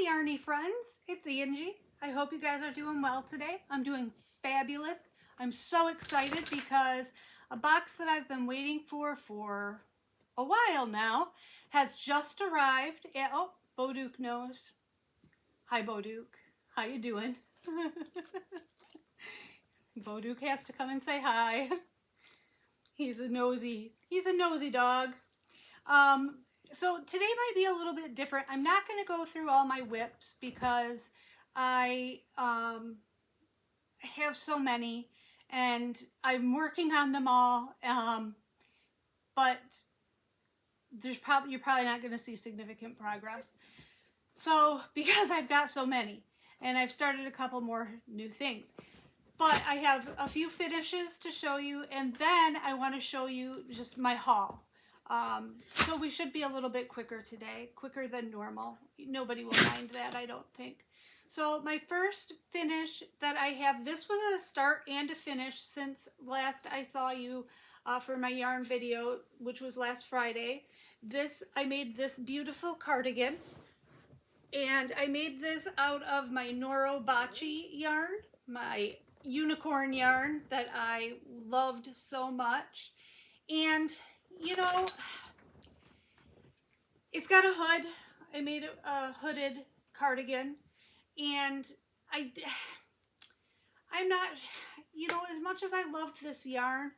Hi Yarny friends, it's Angie. I hope you guys are doing well today. I'm doing fabulous. I'm so excited because a box that I've been waiting for a while now has just arrived. Oh, Boduke knows. Hi Boduke, how you doing? Boduke has to come and say hi. He's a nosy dog. So today might be a little bit different. I'm not going to go through all my whips because I have so many and I'm working on them all, but you're probably not going to see significant progress. So because I've got so many and I've started a couple more new things. But I have a few finishes to show you, and then I want to show you just my haul. So we should be a little bit quicker today, quicker than normal. Nobody will mind that, I don't think. So my first finish that I have, this was a start and a finish since last I saw you for my yarn video, which was last Friday. I made this beautiful cardigan, and I made this out of my Noro Bachi yarn, my unicorn yarn that I loved so much. And you know, it's got a hood. I made a hooded cardigan, and I'm not, you know, as much as I loved this yarn,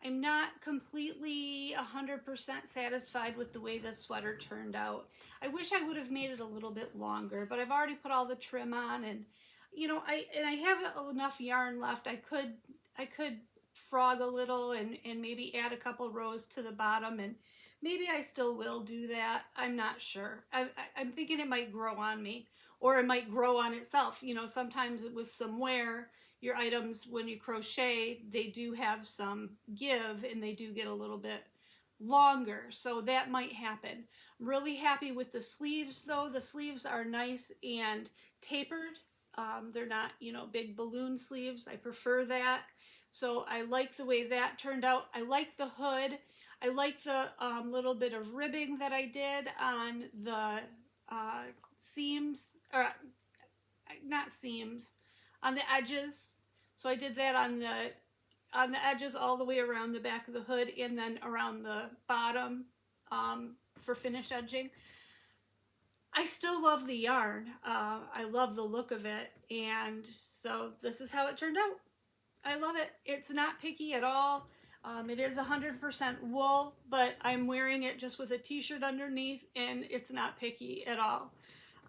I'm not completely 100% satisfied with the way this sweater turned out. I wish I would have made it a little bit longer, but I've already put all the trim on, and you know, I have enough yarn left. I could frog a little and maybe add a couple rows to the bottom, and maybe I still will do that. I'm not sure. I'm thinking it might grow on me, or it might grow on itself. You know, sometimes with some wear, your items, when you crochet, they do have some give and they do get a little bit longer, so that might happen. I'm really happy with the sleeves though. The sleeves are nice and tapered. They're not, you know, big balloon sleeves. I prefer that. So I like the way that turned out. I like the hood. I like the little bit of ribbing that I did on the seams, or not seams, on the edges. So I did that on the edges all the way around the back of the hood, and then around the bottom for finish edging. I still love the yarn. I love the look of it, and so this is how it turned out. I love it. It's not picky at all. It is 100% wool, but I'm wearing it just with a t-shirt underneath, and it's not picky at all.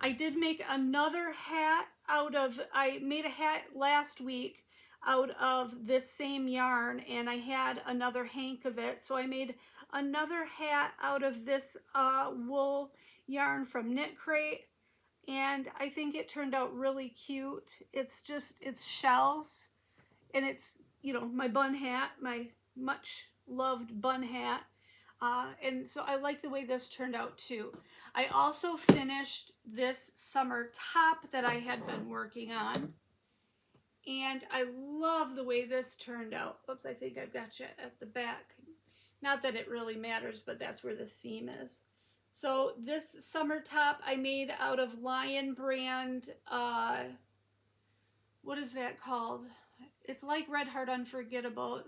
I did make another hat I made a hat last week out of this same yarn, and I had another hank of it, so I made another hat out of this wool yarn from Knit Crate, and I think it turned out really cute. It's shells, and it's, you know, my bun hat, my much loved bun hat, and so I like the way this turned out too. I also finished this summer top that I had been working on, and I love the way this turned out. Oops, I think I've got you at the back. Not that it really matters, but that's where the seam is. So this summer top I made out of Lion brand, what is that called? It's like Red Heart Unforgettable.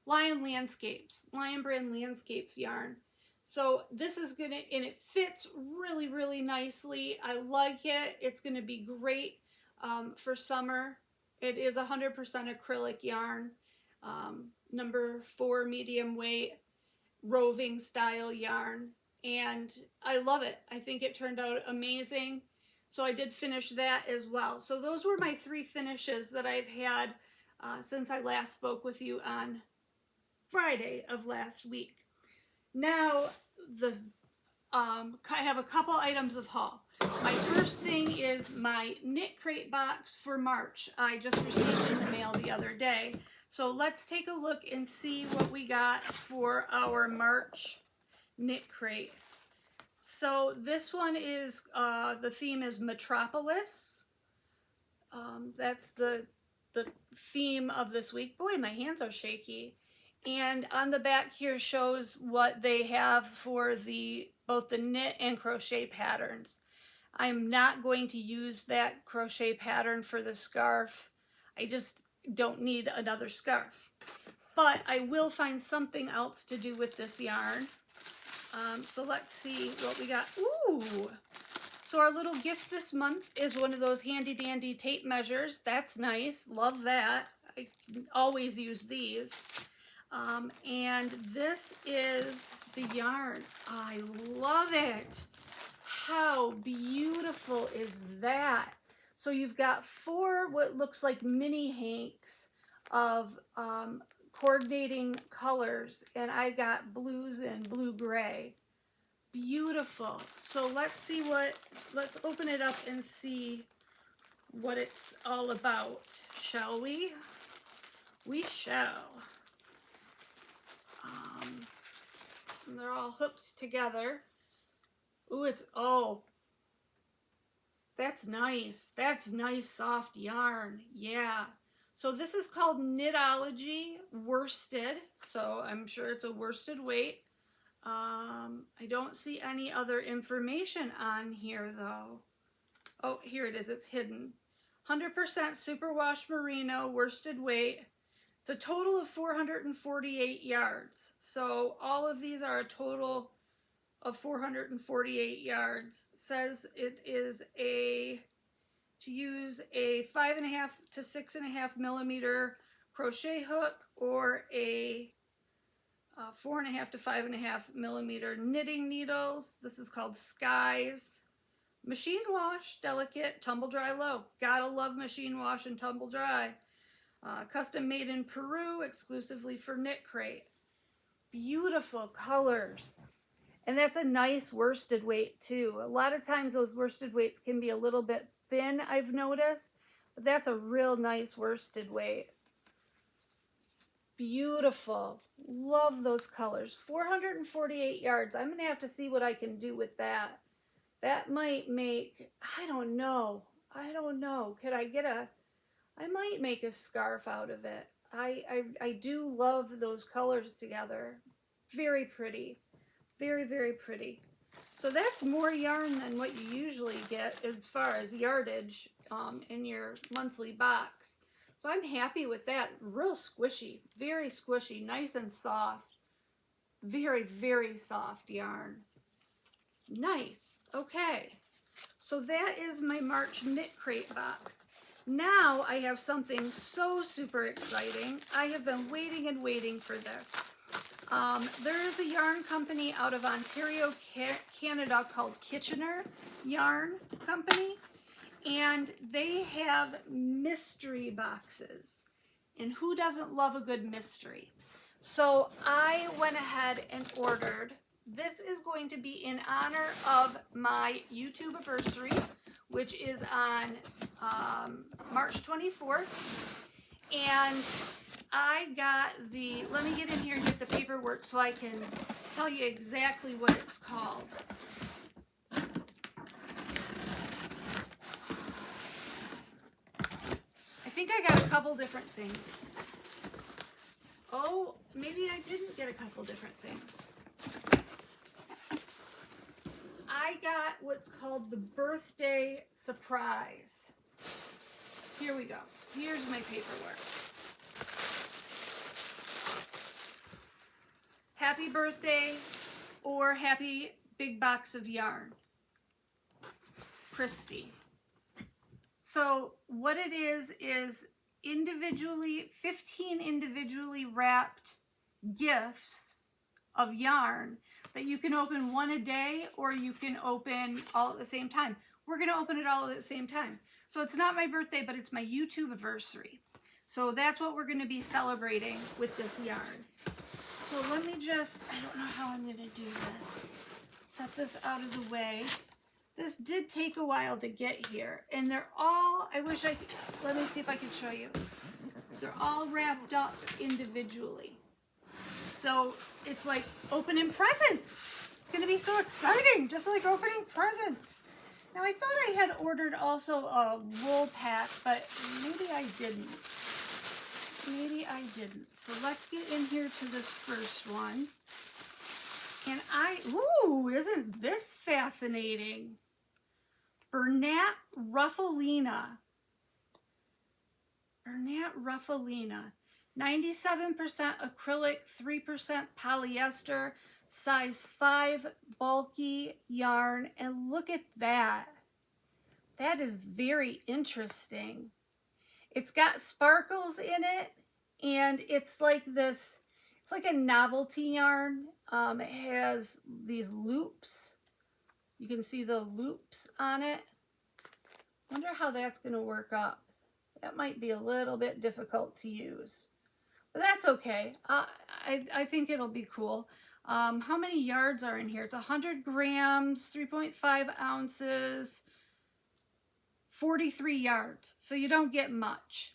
Lion brand Landscapes yarn. So this is gonna, and it fits really, really nicely. I like it. It's gonna be great for summer. It is 100% acrylic yarn, number 4 medium weight, roving style yarn, and I love it. I think it turned out amazing. So I did finish that as well. So those were my 3 finishes that I've had since I last spoke with you on Friday of last week. Now, I have a couple items of haul. My first thing is my Knit Crate box for March. I just received in the mail the other day. So let's take a look and see what we got for our March Knit Crate. So this one is, the theme is Metropolis. That's the theme of this week. Boy, my hands are shaky. And on the back here shows what they have for both the knit and crochet patterns. I'm not going to use that crochet pattern for the scarf. I just don't need another scarf. But I will find something else to do with this yarn. So let's see what we got. Ooh! So our little gift this month is one of those handy dandy tape measures. That's nice. Love that. I always use these. And this is the yarn. I love it. How beautiful is that? So you've got 4 what looks like mini hanks of coordinating colors, and I got blues and blue-gray. Beautiful. So let's open it up and see what it's all about, shall we? We shall. They're all hooked together. Ooh, that's nice. That's nice soft yarn. Yeah. So this is called Knitology worsted. So I'm sure it's a worsted weight. I don't see any other information on here though. Oh, here it is. It's hidden. 100% superwash merino worsted weight. It's a total of 448 yards. So all of these are a total of 448 yards. Says it is to use a 5.5 to 6.5 millimeter crochet hook or a 4.5 to 5.5 millimeter knitting needles. This is called Skies. Machine wash, delicate, tumble dry low. Gotta love machine wash and tumble dry. Custom made in Peru, exclusively for Knit Crate. Beautiful colors. And that's a nice worsted weight too. A lot of times those worsted weights can be a little bit thin, I've noticed. But that's a real nice worsted weight. Beautiful. Love those colors. 448 yards. I'm going to have to see what I can do with that. That might make, I don't know. Could I get I might make a scarf out of it. I do love those colors together. Very pretty. Very, very pretty. So that's more yarn than what you usually get as far as yardage in your monthly box. So I'm happy with that. Real squishy, very squishy, nice and soft. Very, very soft yarn. Nice. Okay. So that is my March Knit Crate box. Now I have something so super exciting. I have been waiting and waiting for this. There is a yarn company out of Ontario, Canada called Kitchener Yarn Company. And they have mystery boxes. And who doesn't love a good mystery? So I went ahead and ordered. This is going to be in honor of my YouTube-iversay, which is on March 24th. And I got let me get in here and get the paperwork so I can tell you exactly what it's called. I think I got a couple different things. Oh, maybe I didn't get a couple different things. I got what's called the birthday surprise. Here we go. Here's my paperwork. Happy birthday or happy big box of yarn. Christy. So what it is 15 individually wrapped gifts of yarn that you can open one a day or you can open all at the same time. We're going to open it all at the same time. So it's not my birthday, but it's my YouTube-iversay. So that's what we're going to be celebrating with this yarn. So let me I don't know how I'm going to do this. Set this out of the way. This did take a while to get here, and they're all, let me see if I can show you. They're all wrapped up individually. So it's like opening presents. It's going to be so exciting, just like opening presents. Now I thought I had ordered also a wool pack, but maybe I didn't. So let's get in here to this first one. And ooh, isn't this fascinating? Bernat Ruffalina. Bernat Ruffalina. 97% acrylic, 3% polyester, size 5 bulky yarn. And look at that. That is very interesting. It's got sparkles in it, and it's like this, it's like a novelty yarn. It has these loops. You can see the loops on it. Wonder how that's going to work up. That might be a little bit difficult to use, but that's okay. I think it'll be cool. How many yards are in here? It's 100 grams, 3.5 ounces, 43 yards. So you don't get much.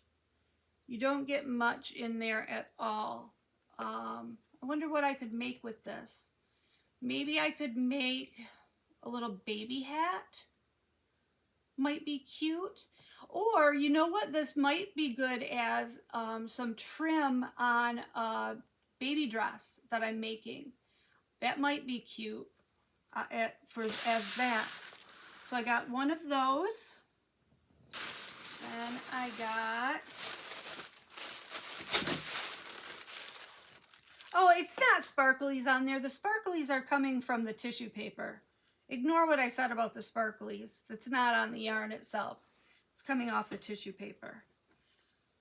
You don't get much in there at all. I wonder what I could make with this. Maybe I could make a little baby hat. Might be cute. Or you know what? This might be good as some trim on a baby dress that I'm making. That might be cute as that. So I got one of those. Then I got, oh, it's not sparklies on there. The sparklies are coming from the tissue paper. Ignore what I said about the sparklies. That's not on the yarn itself. It's coming off the tissue paper.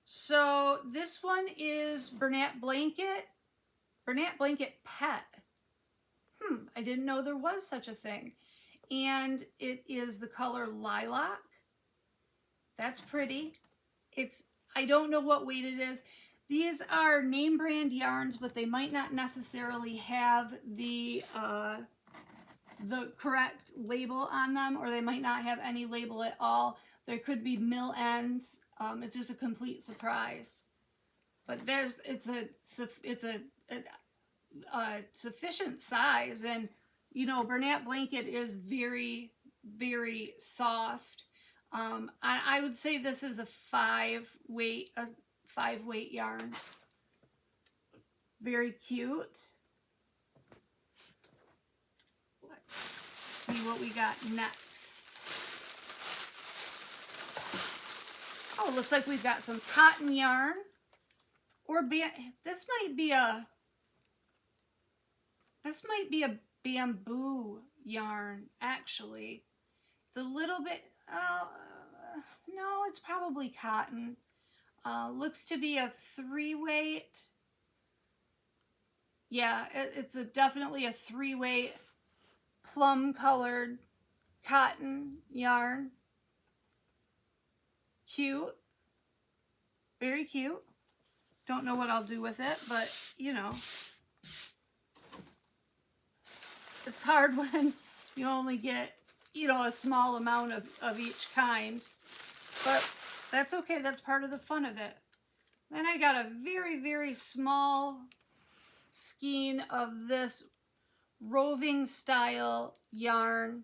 So this one is Bernat Blanket. Bernat Blanket Pet. I didn't know there was such a thing. And it is the color Lilac. That's pretty. I don't know what weight it is. These are name brand yarns, but they might not necessarily have the correct label on them, or they might not have any label at all. There could be mill ends. It's just a complete surprise. But it's a sufficient size, and you know, Bernat Blanket is very, very soft. I would say this is a 5 weight yarn. Very cute. Let's see what we got next. Oh, looks like we've got some cotton yarn. Or this might be a bamboo yarn, actually. It's a little bit, no, it's probably cotton. Looks to be a 3 weight. Yeah, it's definitely a 3 weight plum colored cotton yarn. Cute. Very cute. Don't know what I'll do with it, but you know, it's hard when you only get, you know, a small amount of each kind, but that's okay. That's part of the fun of it. Then I got a very, very small skein of this roving style yarn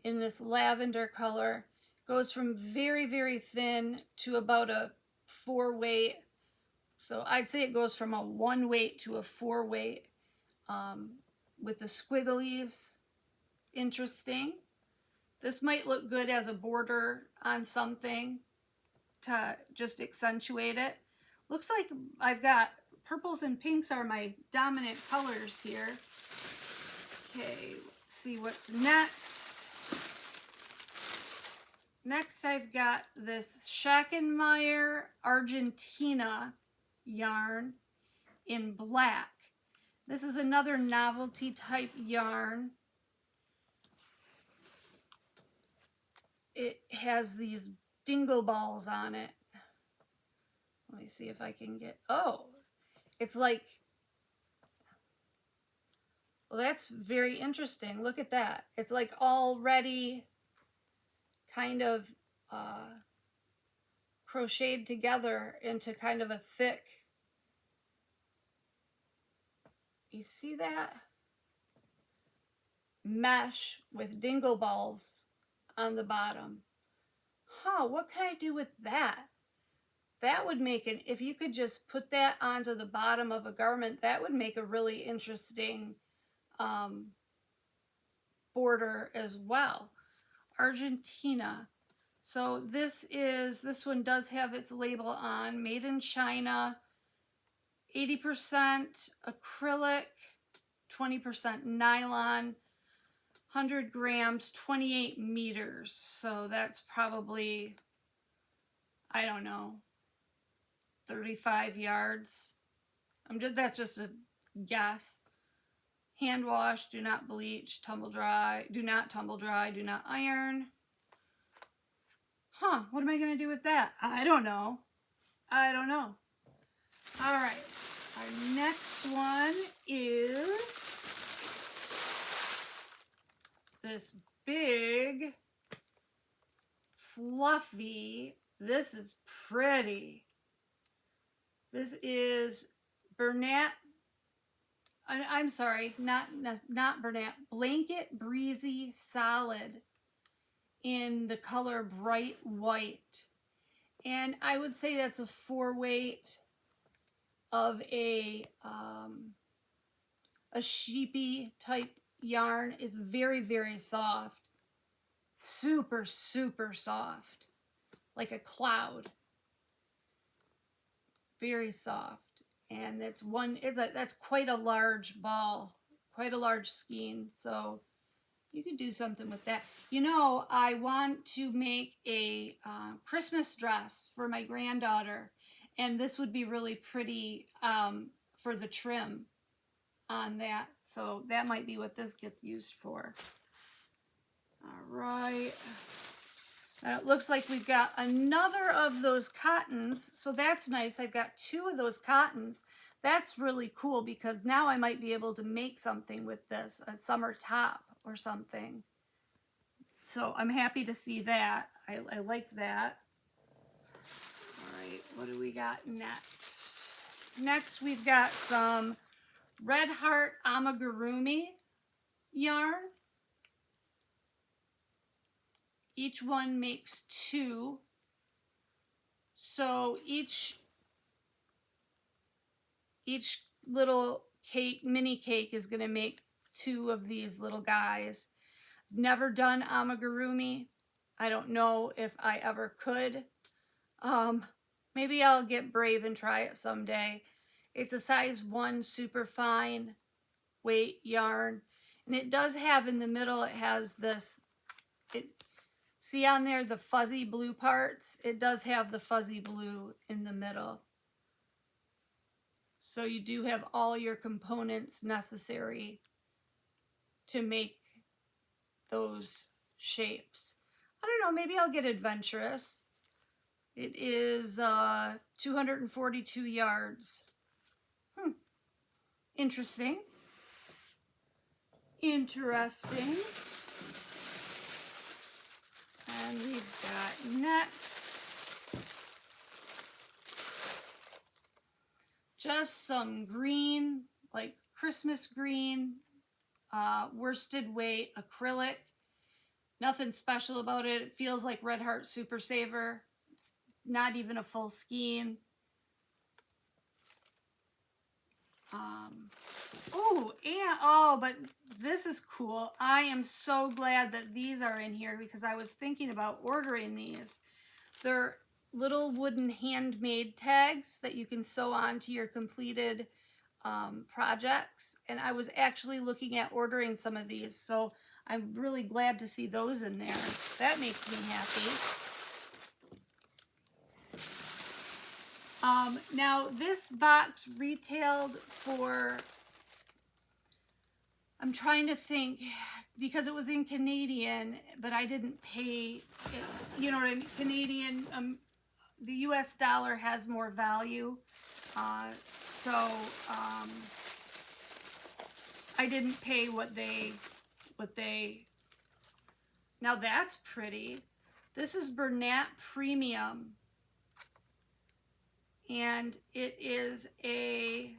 in this lavender color. Goes from very, very thin to about a 4 weight. So I'd say it goes from a 1 weight to a 4 weight with the squigglies. Interesting. This might look good as a border on something to just accentuate it. Looks like I've got purples and pinks are my dominant colors here. Okay, let's see what's next. Next I've got this Shackenmeyer Argentina yarn in black. This is another novelty type yarn. It has these dingle balls on it. Let me see if I can get, oh, it's like, well, that's very interesting. Look at that. It's like already kind of crocheted together into kind of a thick, you see that? Mesh with dingle balls on the bottom. Huh, what can I do with that? That would make it, if you could just put that onto the bottom of a garment, that would make a really interesting border as well. Argentina. So this one does have its label on, made in China, 80% acrylic, 20% nylon, 100 grams, 28 meters. So that's probably, I don't know, 35 yards. That's just a guess. Hand wash, do not bleach, tumble dry, do not tumble dry, do not iron. Huh, what am I going to do with that? I don't know. I don't know. All right, our next one is this big, fluffy, this is pretty. This is Bernat, I'm sorry, not Bernat, Blanket Breezy Solid in the color Bright White. And I would say that's a 4-weight of a sheepy type yarn. It's very, very soft. Super, super soft. Like a cloud. Very soft. And that's quite a large ball. Quite a large skein. So you could do something with that. You know, I want to make a Christmas dress for my granddaughter. And this would be really pretty for the trim on that. So that might be what this gets used for. All right. Now it looks like we've got another of those cottons. So that's nice. I've got 2 of those cottons. That's really cool because now I might be able to make something with this, a summer top or something. So I'm happy to see that. I like that. All right, what do we got next? Next we've got some Red Heart Amigurumi yarn. Each one makes 2. So each little cake, mini cake, is going to make 2 of these little guys. Never done amigurumi. I don't know if I ever could. Maybe I'll get brave and try it someday. It's a size 1 super fine weight yarn. And it does have in the middle, it has this, see on there the fuzzy blue parts? It does have the fuzzy blue in the middle. So you do have all your components necessary to make those shapes. I don't know, maybe I'll get adventurous. It is 242 yards. Interesting. Interesting. And we've got next just some green, like Christmas green, worsted weight acrylic. Nothing special about it. It feels like Red Heart Super Saver. It's not even a full skein. But this is cool. I am so glad that these are in here because I was thinking about ordering these. They're little wooden handmade tags that you can sew onto your completed projects. And I was actually looking at ordering some of these. So I'm really glad to see those in there. That makes me happy. Now this box retailed for, I'm trying to think, because it was in Canadian, but I didn't pay, you know what I mean, Canadian, the US dollar has more value, so I didn't pay what they, now that's pretty. This is Bernat Premium. And it is a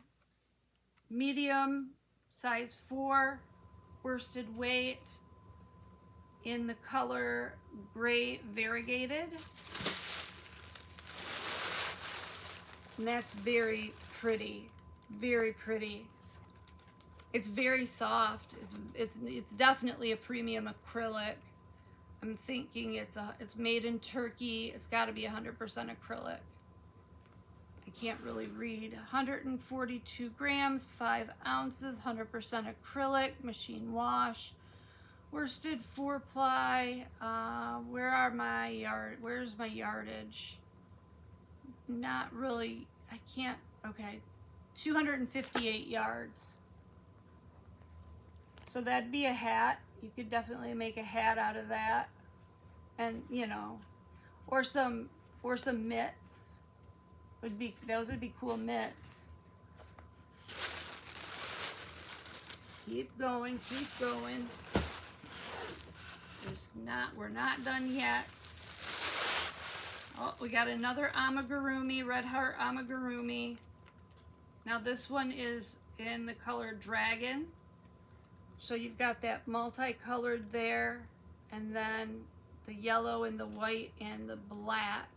medium size 4 worsted weight in the color gray variegated. And that's very pretty, very pretty. It's very soft. It's definitely a premium acrylic. I'm thinking it's made in Turkey. It's got to be 100% acrylic. I can't really read. 142 grams, 5 ounces, 100% acrylic, machine wash, worsted 4-ply. Where's my yardage? Not really. I can't. Okay, 258 yards. So that'd be a hat. You could definitely make a hat out of that, and you know, or some mitts. Those would be cool mitts. Keep going, keep going. We're not done yet. Oh, we got another Amigurumi, Red Heart Amigurumi. Now this one is in the color Dragon. So you've got that multicolored there, and then the yellow and the white and the black.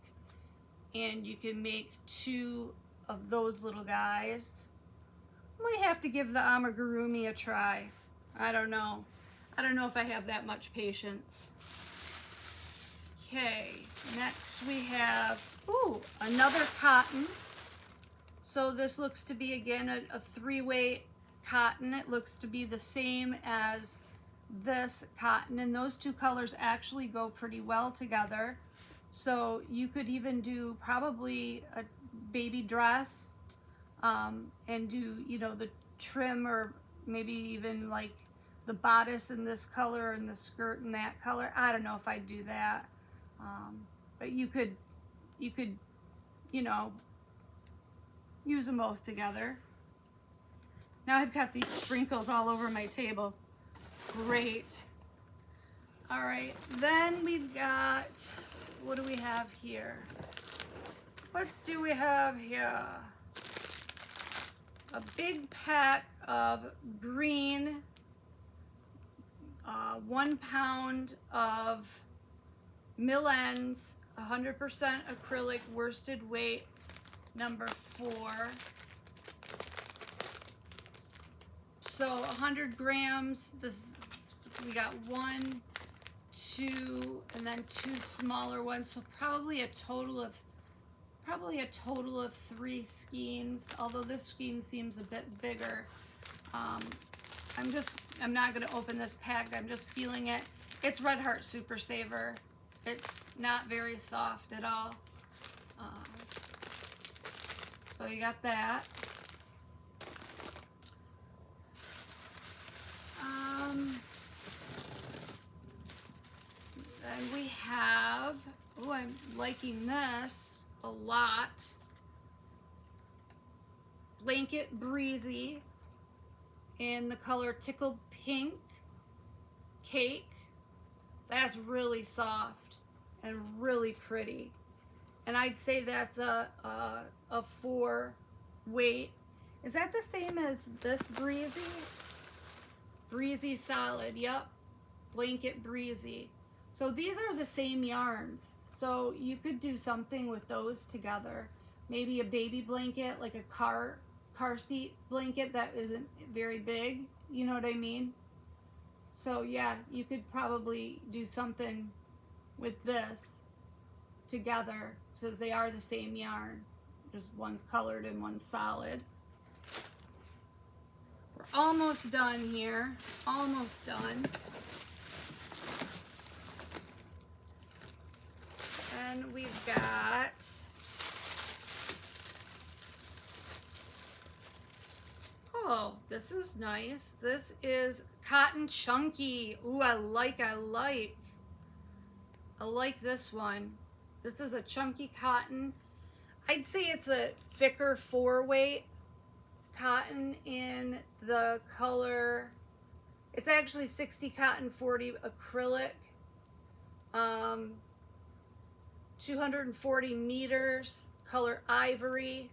And you can make 2 of those little guys. I might have to give the Amigurumi a try. I don't know. I don't know if I have that much patience. Okay, next we have, ooh, another cotton. So this looks to be, again, a 3-weight cotton. It looks to be the same as this cotton, and those 2 colors actually go pretty well together. So you could even do probably a baby dress, and do, you know, the trim, or maybe even like the bodice in this color and the skirt in that color. I don't know if I'd do that, but you could, you know, use them both together. Now I've got these sprinkles all over my table. Great. All right, then we've got, what do we have here? What do we have here? A big pack of green, 1 pound of mill ends, 100% acrylic, worsted weight, number 4. So 100 grams. We got 1, 2, and then 2 smaller ones. So probably a total of 3 skeins, although this skein seems a bit bigger. I'm not gonna open this pack. I'm just feeling it. It's Red Heart Super Saver. It's not very soft at all. So you got that. Then we have, oh, I'm liking this a lot. Blanket Breezy in the color Tickled Pink Cake. That's really soft and really pretty. And I'd say that's a 4 weight. Is that the same as this Breezy? Breezy Solid, yep. Blanket Breezy. So these are the same yarns. So you could do something with those together. Maybe a baby blanket, like a car seat blanket that isn't very big. You know what I mean? So yeah, you could probably do something with this together, because they are the same yarn. Just one's colored and one's solid. We're almost done here. Almost done. And we've got oh, this is nice. This is Cotton Chunky. Ooh, I like this one. This is a chunky cotton. I'd say it's a thicker 4-weight cotton in the color. It's actually 60 cotton, 40 acrylic. 240 meters, color ivory.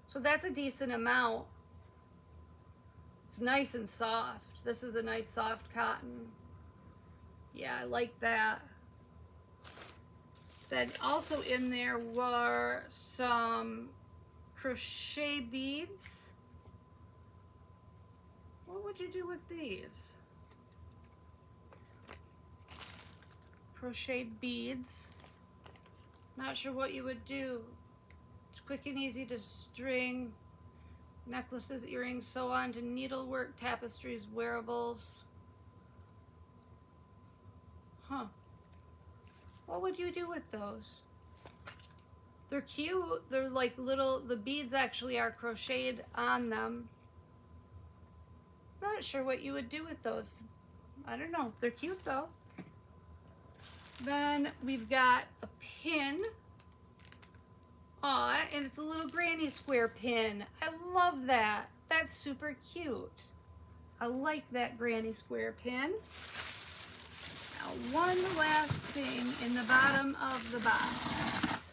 So that's a decent amount. It's nice and soft. This is a nice soft cotton. Yeah, I like that. Then also in there were some crochet beads. What would you do with these? crocheted beads. Not sure what you would do. It's quick and easy to string. Necklaces, earrings, sew on to needlework, tapestries, wearables. Huh. What would you do with those? They're cute. They're like little, the beads actually are crocheted on them. Not sure what you would do with those. I don't know. They're cute though. Then we've got a pin. Aw, and it's a little granny square pin. I love that. That's super cute. I like that granny square pin. Now, one last thing in the bottom of the box.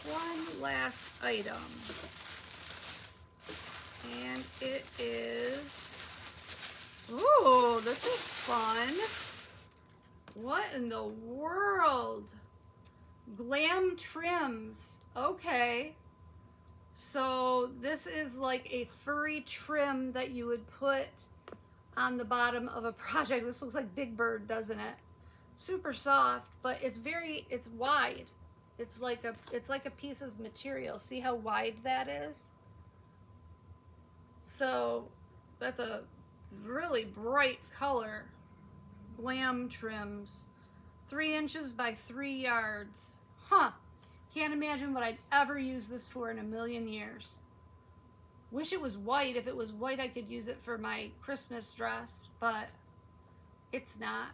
One last item. And it is, ooh, this is fun. What in the world? Glam Trims. Okay. So this is like a furry trim that you would put on the bottom of a project. This looks like Big Bird, doesn't it? Super soft, but it's wide. It's like a piece of material. See how wide that is? So that's a really bright color. Glam Trims. 3 inches by 3 yards. Huh. Can't imagine what I'd ever use this for in a million years. Wish it was white. If it was white, I could use it for my Christmas dress, but it's not.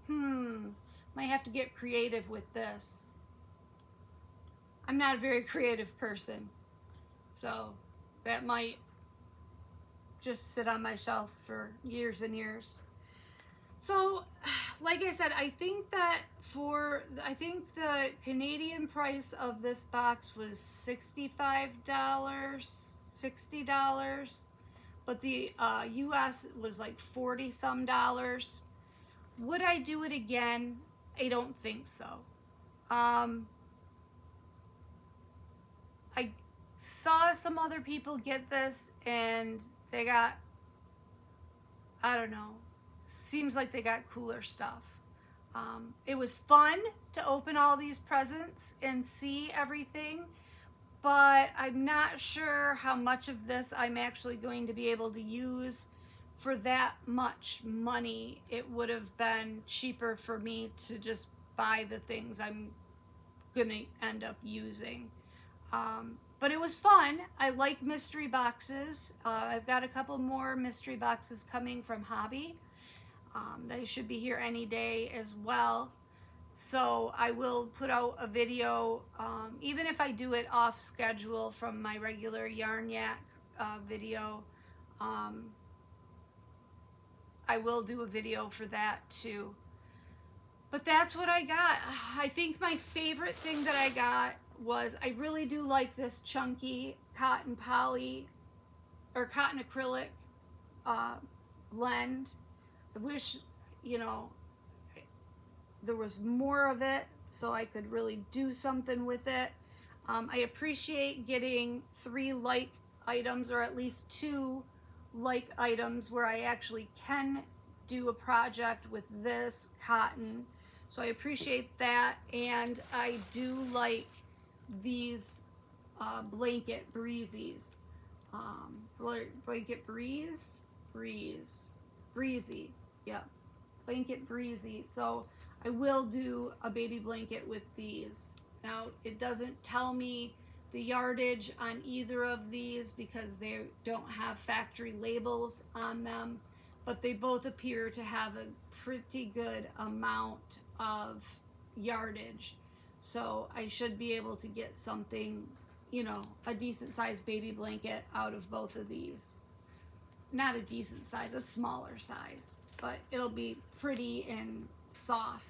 Might have to get creative with this. I'm not a very creative person, so that might just sit on my shelf for years and years. So, like I said, I think the Canadian price of this box was $65, $60, but the US was like 40 some dollars. Would I do it again? I don't think so. I saw some other people get this and they got, I don't know, seems like they got cooler stuff. It was fun to open all these presents and see everything, but I'm not sure how much of this I'm actually going to be able to use for that much money. It would have been cheaper for me to just buy the things I'm gonna end up using. But it was fun. I like mystery boxes. I've got a couple more mystery boxes coming from Hobby. They should be here any day as well. So I will put out a video, even if I do it off schedule from my regular Yarn Yak video. I will do a video for that too. But that's what I got. I think my favorite thing that I got was, I really do like this chunky cotton poly or cotton acrylic blend. I wish, you know, there was more of it so I could really do something with it. I appreciate getting 3 like items, or at least 2 like items where I actually can do a project with this cotton. So I appreciate that, and I do like these blanket breezies. Blanket breezy, yeah, blanket breezy. So I will do a baby blanket with these. Now, it doesn't tell me the yardage on either of these because they don't have factory labels on them, but they both appear to have a pretty good amount of yardage. So I should be able to get something, you know, a decent sized baby blanket out of both of these. Not a decent size, a smaller size, but it'll be pretty and soft.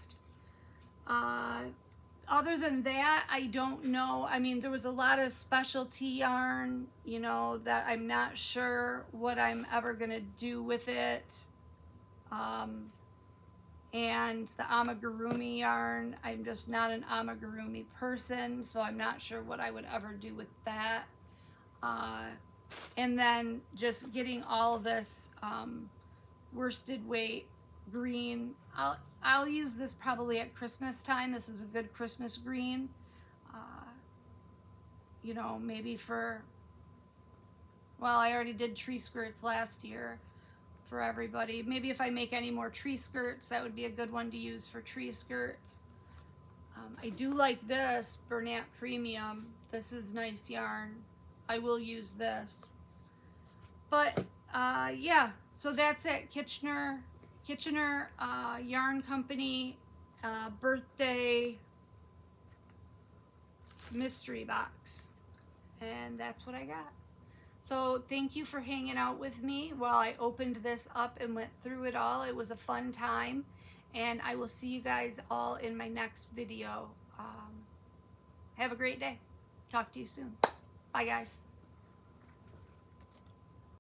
Other than that, I don't know. I mean, there was a lot of specialty yarn, you know, that I'm not sure what I'm ever gonna do with it. And the Amigurumi yarn, I'm just not an Amigurumi person, so I'm not sure what I would ever do with that. And then just getting all of this worsted weight green. I'll use this probably at Christmas time. This is a good Christmas green. You know, maybe for, well, I already did tree skirts last year for everybody. Maybe if I make any more tree skirts, that would be a good one to use for tree skirts. I do like this Bernat Premium. This is nice yarn. I will use this. But yeah, so that's it. Kitchener Yarn Company birthday mystery box. And that's what I got. So thank you for hanging out with me while I opened this up and went through it all. It was a fun time. And I will see you guys all in my next video. Have a great day. Talk to you soon. Bye, guys.